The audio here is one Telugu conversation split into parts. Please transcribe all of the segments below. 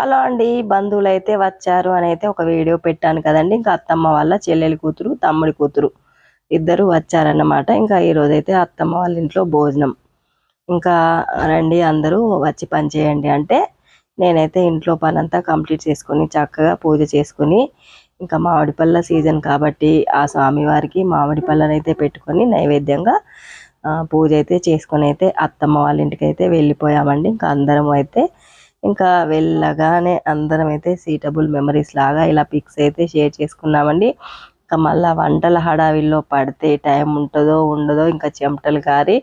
హలో అండి, బంధువులైతే వచ్చారు అని అయితే ఒక వీడియో పెట్టాను కదండి. ఇంకా అత్తమ్మ వాళ్ళ చెల్లెలి కూతురు తమ్ముడి కూతురు ఇద్దరు వచ్చారన్నమాట. ఇంకా ఈరోజు అయితే అత్తమ్మ వాళ్ళ ఇంట్లో భోజనం. ఇంకా రండి అందరూ వచ్చి పని చేయండి అంటే నేనైతే ఇంట్లో పనంతా కంప్లీట్ చేసుకొని చక్కగా పూజ చేసుకుని, ఇంకా మామిడి పళ్ళ సీజన్ కాబట్టి ఆ స్వామివారికి మామిడి పళ్ళని అయితే పెట్టుకొని నైవేద్యంగా పూజ అయితే చేసుకొని అయితే అత్తమ్మ వాళ్ళ ఇంటికి అయితే వెళ్ళిపోయామండి. ఇంకా అందరం అయితే ఇంకా వెళ్ళగానే అందరం అయితే సీటబుల్ మెమరీస్ లాగా ఇలా పిక్స్ అయితే షేర్ చేసుకున్నామండి. ఇంకా మళ్ళీ వంటల హడావిల్లో పడితే టైం ఉంటుందో ఉండదో, ఇంకా చెమటలు కారి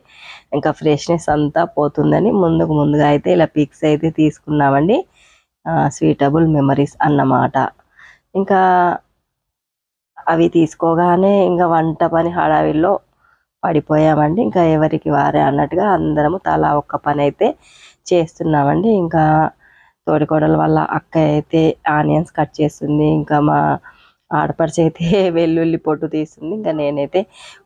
ఇంకా ఫ్రెష్నెస్ అంతా పోతుందని ముందుగా అయితే ఇలా పిక్స్ అయితే తీసుకున్నామండి. సీటబుల్ మెమరీస్ అన్నమాట. ఇంకా అవి తీసుకోగానే ఇంకా వంట పని హడావిల్లో పడిపోయామండి. ఇంకా ఎవరికి వారే అన్నట్టుగా అందరము తలా ఒక్క పని అయితే చేస్తున్నామండి. ఇంకా తోడికోడల వల్ల అక్క అయితే ఆనియన్స్ కట్ చేస్తుంది, ఇంకా మా ఆడపడిచి అయితే వెల్లుల్లి పొట్టు తీస్తుంది, ఇంకా నేనైతే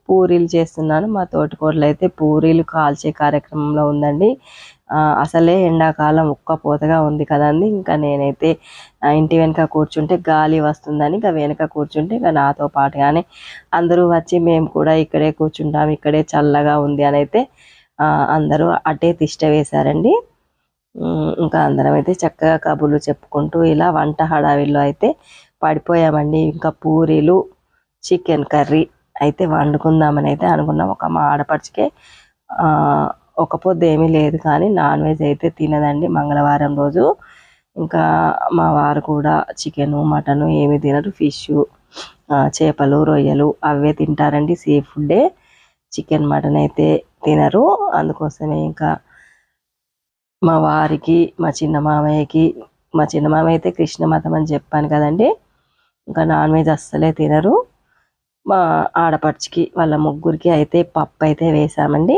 పూరీలు చేస్తున్నాను. మా తోటికోడలు అయితే పూరీలు కాల్చే కార్యక్రమంలో ఉందండి. అసలే ఎండాకాలం ఉక్కపోతగా ఉంది కదండి. ఇంకా నేనైతే ఇంటి వెనుక కూర్చుంటే గాలి వస్తుందని ఇంకా వెనుక కూర్చుంటే ఇంకా నాతో పాటుగానే అందరూ వచ్చి మేము కూడా ఇక్కడే కూర్చుంటాం, ఇక్కడే చల్లగా ఉంది అని అయితే అందరూ అటే తిష్ట వేశారండి. ఇంకా అందరం అయితే చక్కగా కబుర్లు చెప్పుకుంటూ ఇలా వంట హడావిల్లో అయితే పడిపోయామండి. ఇంకా పూరీలు చికెన్ కర్రీ అయితే వండుకుందామని అయితే అనుకున్నాం. ఒక మా ఆడపడిచికే ఒక పొద్దు ఏమీ లేదు కానీ నాన్ వెజ్ అయితే తినదండి మంగళవారం రోజు. ఇంకా మా వారు కూడా చికెను మటను ఏమి తినరు, ఫిష్ చేపలు రొయ్యలు అవే తింటారండి, సీ ఫుడ్డే. చికెన్ మటన్ అయితే తినరు. అందుకోసమే ఇంకా మా వారికి మా చిన్న మామయ్య అయితే కృష్ణ మతం అని చెప్పాను కదండి. ఇంకా నాన్ వెజ్ అస్సలే తినరు. మా ఆడపడిచికి వాళ్ళ ముగ్గురికి అయితే పప్పు అయితే వేసామండి.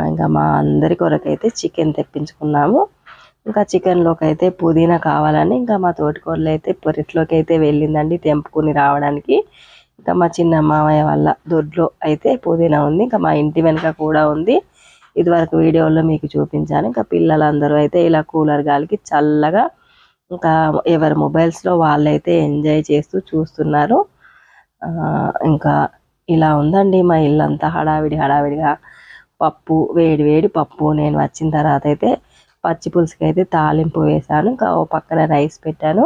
ఇంకా మా అందరి కొరకైతే చికెన్ తెప్పించుకున్నాము. ఇంకా చికెన్లోకి అయితే పుదీనా కావాలని ఇంకా మా తోటికోడలు అయితే పొరిట్లోకి అయితే వెళ్ళిందండి తెంపుకుని రావడానికి. ఇంకా మా చిన్న మామయ్య వాళ్ళ దొడ్లో అయితే పుదీనా ఉంది, ఇంకా మా ఇంటి వెనుక కూడా ఉంది. ఇదివరకు వీడియోలో మీకు చూపించాను. ఇంకా పిల్లలందరూ అయితే ఇలా కూలర్ గాలికి చల్లగా ఇంకా ఎవరి మొబైల్స్లో వాళ్ళైతే ఎంజాయ్ చేస్తూ చూస్తున్నారు. ఇంకా ఇలా ఉందండి మా ఇల్లంతా హడావిడిగా. పప్పు వేడి పప్పు నేను వచ్చిన తర్వాత అయితే పచ్చి పులుసుకి అయితే తాలింపు వేశాను. ఇంకా ఓ పక్కన రైస్ పెట్టాను,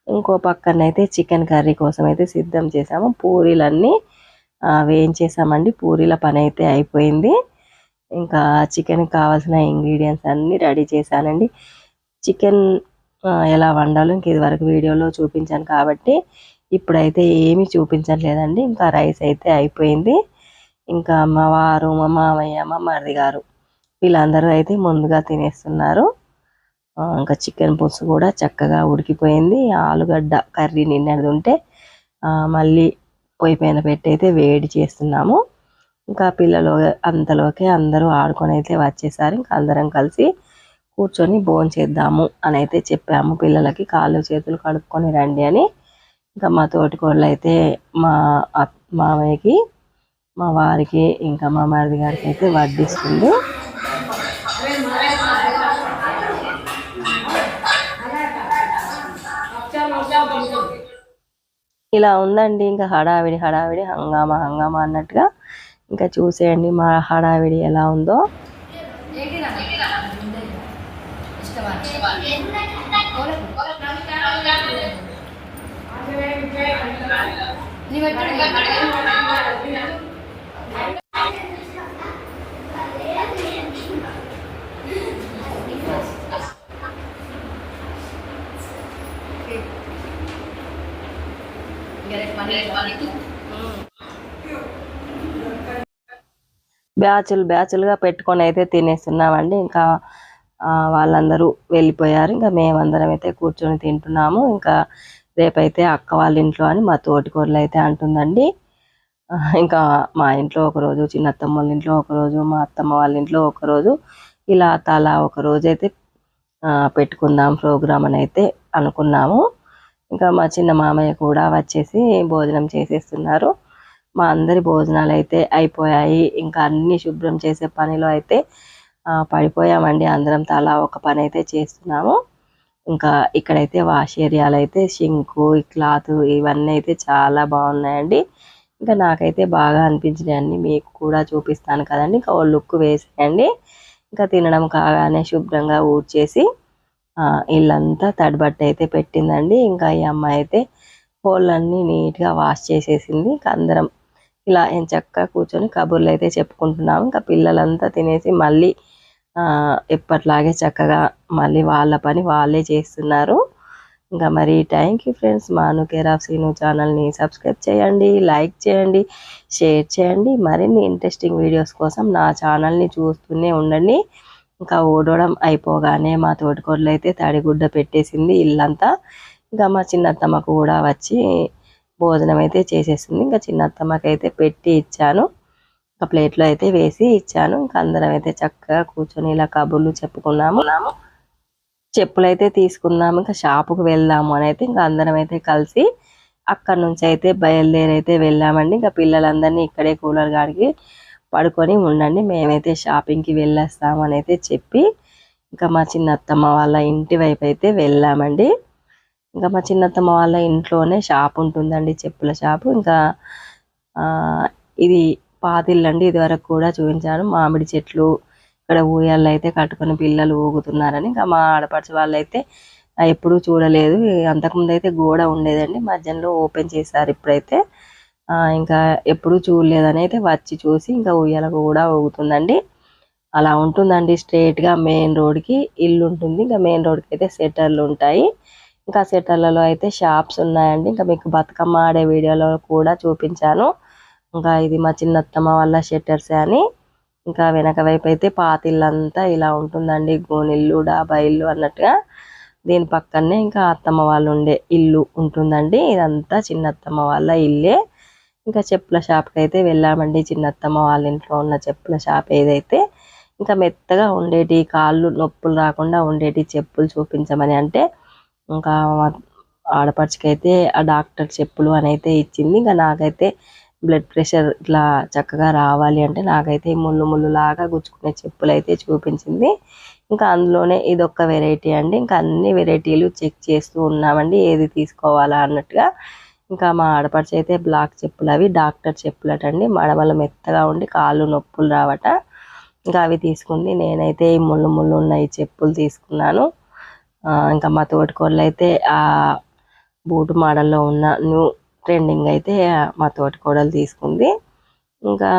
ఇంకో పక్కన అయితే చికెన్ కర్రీ కోసం అయితే సిద్ధం చేసాము. పూరీలన్నీ వేయించేసామండి. పూరీల పని అయితే అయిపోయింది. ఇంకా చికెన్కి కావాల్సిన ఇంగ్రీడియంట్స్ అన్నీ రెడీ చేశానండి. చికెన్ ఎలా వండాలో ఇంక ఇదివరకు వీడియోలో చూపించాను కాబట్టి ఇప్పుడైతే ఏమీ చూపించట్లేదండి. ఇంకా రైస్ అయితే అయిపోయింది. ఇంకా మా వారు మా మామయ్య మా మరిది గారు వీళ్ళందరూ అయితే ముందుగా తినేస్తున్నారు. ఇంకా చికెన్ పులుసు కూడా చక్కగా ఉడికిపోయింది. ఆలుగడ్డ కర్రీ నిన్నది ఉంటే మళ్ళీ పొయ్యి పైన పెట్టి అయితే వేడి చేస్తున్నాము. ఇంకా పిల్లలు అంతలోకి అందరూ ఆడుకొని అయితే వచ్చేసారు. ఇంకా అందరం కలిసి కూర్చొని భోంచేద్దాము అని అయితే చెప్పాము పిల్లలకి, కాళ్ళు చేతులు కడుక్కొని రండి అని. ఇంకా మా తోటికోడలు అయితే మా మామయ్యకి మా వారికి ఇంకా మా మరిది గారికి అయితే వడ్డిస్తుంది. ఇలా ఉందండి ఇంకా హడావిడి హంగామా అన్నట్టుగా. ఇంకా చూసేయండి మా హడావిడి ఎలా ఉందో. బ్యాచులుగా పెట్టుకొని అయితే తినేస్తున్నామండి. ఇంకా వాళ్ళందరూ వెళ్ళిపోయారు. ఇంకా మేమందరం అయితే కూర్చొని తింటున్నాము. ఇంకా రేపైతే అక్క వాళ్ళ ఇంట్లో అని మా తోటికోడలు అయితే అంటుందండి. ఇంకా మా ఇంట్లో ఒకరోజు, చిన్నత్తమ్మ వాళ్ళ ఇంట్లో ఒకరోజు, మా అత్తమ్మ వాళ్ళ ఇంట్లో ఒకరోజు, ఇలా తలా ఒక రోజు అయితే పెట్టుకుందాం ప్రోగ్రామ్ అని అయితే అనుకున్నాము. ఇంకా మా చిన్న మామయ్య కూడా వచ్చేసి భోజనం చేసేస్తున్నారు. మా అందరి భోజనాలు అయితే అయిపోయాయి. ఇంకా అన్ని శుభ్రం చేసే పనిలో అయితే పడిపోయామండి. అందరం తలా ఒక పని అయితే చేస్తున్నాము. ఇంకా ఇక్కడైతే వాష్ ఏరియాలో అయితే షింకు క్లాత్ ఇవన్నీ అయితే చాలా బాగున్నాయండి. ఇంకా నాకైతే బాగా అనిపించినాయి అన్ని, మీకు కూడా చూపిస్తాను కదండి. ఇంకా ఓ లుక్ వేసేయండి. ఇంకా తినడం కాగానే శుభ్రంగా ఊడ్చేసి ఇల్లంతా తడిబట్ట అయితే పెట్టిందండి. ఇంకా ఈ అమ్మాయి అయితే కోళ్ళన్నీ నీట్గా వాష్ చేసేసింది. ఇంకా అందరం ఇలా ఎంచక్కా కూర్చొని కబుర్లు అయితే చెప్పుకుంటున్నాము. ఇంకా పిల్లలంతా తినేసి మళ్ళీ ఎప్పట్లాగే చక్కగా మళ్ళీ వాళ్ళ పని వాళ్ళే చేస్తున్నారు. ఇంకా మరి థ్యాంక్ యూ ఫ్రెండ్స్. మాను కేర్ ఆఫ్ సీను ఛానల్ని సబ్స్క్రైబ్ చేయండి, లైక్ చేయండి, షేర్ చేయండి. మరిన్ని ఇంట్రెస్టింగ్ వీడియోస్ కోసం నా ఛానల్ని చూస్తూనే ఉండండి. ఇంకా ఊడవడం అయిపోగానే మా తోటికోడలు అయితే తడిగుడ్డ పెట్టేసింది ఇల్లంతా. ఇంకా మా చిన్నత్తమ్మకు కూడా వచ్చి భోజనం అయితే చేసేసింది. ఇంకా చిన్నత్తమ్మకి అయితే పెట్టి ఇచ్చాను, ఇంకా ప్లేట్లో అయితే వేసి ఇచ్చాను. ఇంకా అందరం అయితే చక్కగా కూర్చొని ఇలా కబుర్లు చెప్పుకున్నాము. చెప్పులు అయితే తీసుకుందాము, ఇంకా షాపుకు వెళ్దాము అని అయితే ఇంకా అందరం అయితే కలిసి అక్కడి నుంచి అయితే బయలుదేరైతే వెళ్ళామండి. ఇంకా పిల్లలందరినీ ఇక్కడే కూలర్ గాడికి పడుకొని ఉండండి, మేమైతే షాపింగ్కి వెళ్ళేస్తాము అని అయితే చెప్పి ఇంకా మా చిన్నత్తమ్మ వాళ్ళ ఇంటి వైపు అయితే వెళ్ళామండి. ఇంకా మా చిన్నత్తమ్మ వాళ్ళ ఇంట్లోనే షాప్ ఉంటుందండి, చెప్పుల షాపు. ఇంకా ఇది పాతిల్లండి, ఇది వరకు కూడా చూపించాను. మామిడి చెట్లు, ఇక్కడ ఊయల్లో అయితే కట్టుకొని పిల్లలు ఊగుతున్నారని. ఇంకా మా ఆడపడుచు వాళ్ళు అయితే ఎప్పుడూ చూడలేదు. అంతకుముందు అయితే గోడ ఉండేదండి, మధ్యలో ఓపెన్ చేశారు ఇప్పుడైతే. ఇంకా ఎప్పుడూ చూడలేదని అయితే వచ్చి చూసి ఇంకా ఊయలకు కూడా ఊగుతుందండి. అలా ఉంటుందండి, స్ట్రైట్గా మెయిన్ రోడ్కి ఇల్లు ఉంటుంది. ఇంకా మెయిన్ రోడ్కి అయితే సెటర్లు ఉంటాయి. ఇంకా సెటర్లలో అయితే షాప్స్ ఉన్నాయండి. ఇంకా మీకు బతుకమ్మ ఆడే వీడియోలో కూడా చూపించాను. ఇంకా ఇది మా చిన్నత్తమ్మ వాళ్ళ షెటర్స్ అని. ఇంకా వెనక వైపు అయితే పాతిల్లంతా ఇలా ఉంటుందండి, గోనిల్లు డాబా ఇల్లు అన్నట్టుగా. దీని పక్కనే ఇంకా అత్తమ్మ వాళ్ళు ఉండే ఇల్లు ఉంటుందండి. ఇదంతా చిన్నత్తమ్మ వాళ్ళ ఇల్లే. ఇంకా చెప్పుల షాప్కి అయితే వెళ్ళామండి, చిన్నత్తమ్మ వాళ్ళ ఇంట్లో ఉన్న చెప్పుల షాప్ ఏదైతే. ఇంకా మెత్తగా ఉండేటి, కాళ్ళు నొప్పులు రాకుండా ఉండేటి చెప్పులు చూపించమని అంటే ఇంకా ఆడపడుచుకైతే ఆ డాక్టర్ చెప్పులు అని అయితే ఇచ్చింది. ఇంకా నాకైతే బ్లడ్ ప్రెషర్ ఇట్లా చక్కగా రావాలి అంటే నాకైతే ముళ్ళు ముళ్ళు లాగా గుచ్చుకునే చెప్పులు అయితే చూపించింది. ఇంకా అందులోనే ఇదొక్క వెరైటీ అండి. ఇంకా అన్ని వెరైటీలు చెక్ చేస్తూ ఉన్నామండి, ఏది తీసుకోవాలా అన్నట్టుగా. ఇంకా మా ఆడపడుచు అయితే బ్లాక్ చెప్పులు, అవి డాక్టర్ చెప్పులు అటండి, మడమలు మెత్తగా ఉండి కాళ్ళు నొప్పులు రావట. ఇంకా అవి తీసుకుంది. నేనైతే ఈ ముళ్ళు ముళ్ళు ఉన్న ఈ చెప్పులు తీసుకున్నాను. ఇంకా మా తోటికోడలు అయితే ఆ బూటు మోడల్లో ఉన్న న్యూ ట్రెండింగ్ అయితే మా తోటికోడలు తీసుకుంది. ఇంకా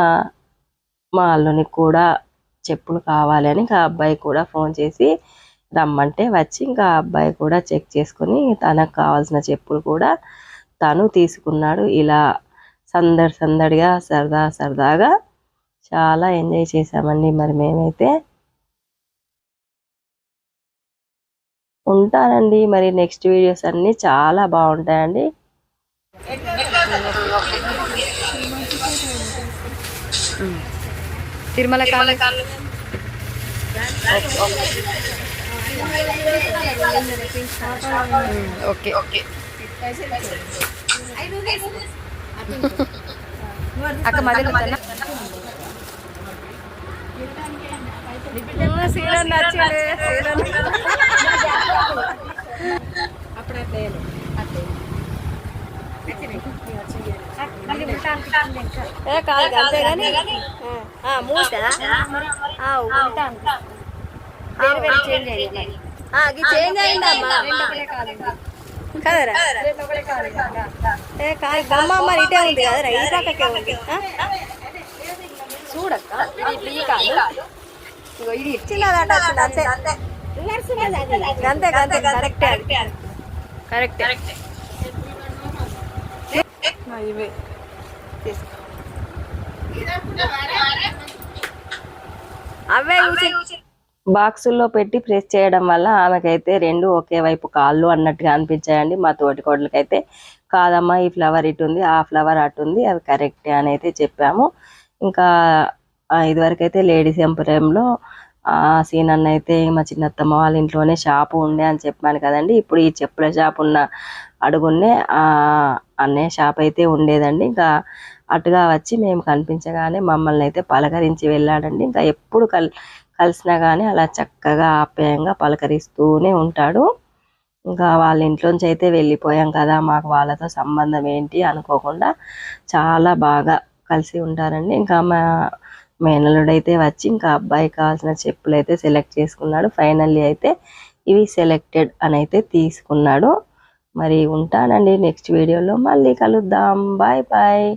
మా అల్లునికి కూడా చెప్పులు కావాలి అని ఇంకా అబ్బాయి కూడా ఫోన్ చేసి రమ్మంటే వచ్చి ఇంకా అబ్బాయి కూడా చెక్ చేసుకొని తనకు కావాల్సిన చెప్పులు కూడా తను తీసుకున్నాడు. ఇలా సందడిగా సరదాగా చాలా ఎంజాయ్ చేసామండి. మరి మేమైతే ఉంటానండి. మరి నెక్స్ట్ వీడియోస్ అన్నీ చాలా బాగుంటాయండి. తిరుమల ఓకే ఓకే అక్క మధ్యలో కాదు అంతే కానీ మూట చేంజ్ అయిందమ్మా కదరా కాదు బొమ్మ మరి ఇటే ఉంది కదరా, ఈ పక్కకే ఉంది చూడక్క. ఇది ఇచ్చినదట అంతే అంతే అంతే కరెక్టే కరెక్టే ఇవే అవే బాక్సుల్లో పెట్టి ప్రెస్ చేయడం వల్ల ఆమెకైతే రెండు ఒకే వైపు కాళ్ళు అన్నట్టుగా అనిపించాయండి. మా తోటికోడలకైతే కాదమ్మా ఈ ఫ్లవర్ ఇటు ఉంది, ఆ ఫ్లవర్ అటు ఉంది, అవి కరెక్టే అని అయితే చెప్పాము. ఇంకా ఇదివరకు అయితే లేడీస్ ఎంపోరియంలో సీన్ అన్న అయితే మా చిన్నత్తమ్మ వాళ్ళ ఇంట్లోనే షాపు ఉండే అని చెప్పాను కదండి. ఇప్పుడు ఈ చెప్పుల షాప్ ఉన్న అడుగునే అన్నయ్య షాప్ అయితే ఉండేదండి. ఇంకా అటుగా వచ్చి మేము కనిపించగానే మమ్మల్ని అయితే పలకరించి వెళ్ళాడండి. ఇంకా ఎప్పుడు కలిసినా కానీ అలా చక్కగా ఆప్యాయంగా పలకరిస్తూనే ఉంటాడు. ఇంకా వాళ్ళ ఇంట్లోంచి అయితే వెళ్ళిపోయాం కదా, మాకు వాళ్ళతో సంబంధం ఏంటి అనుకోకుండా చాలా బాగా కలిసి ఉంటారండి. ఇంకా మా మేనల్లుడైతే వచ్చి ఇంకా అబ్బాయికి కావాల్సిన చెప్పులు అయితే సెలెక్ట్ చేసుకున్నాడు. ఫైనల్లీ అయితే ఇవి సెలెక్టెడ్ అని అయితే తీసుకున్నాడు. మరి ఉంటానండి, నెక్స్ట్ వీడియోలో మళ్ళీ కలుద్దాం. Bye bye.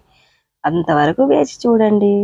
అంతవరకు వేచి చూడండి.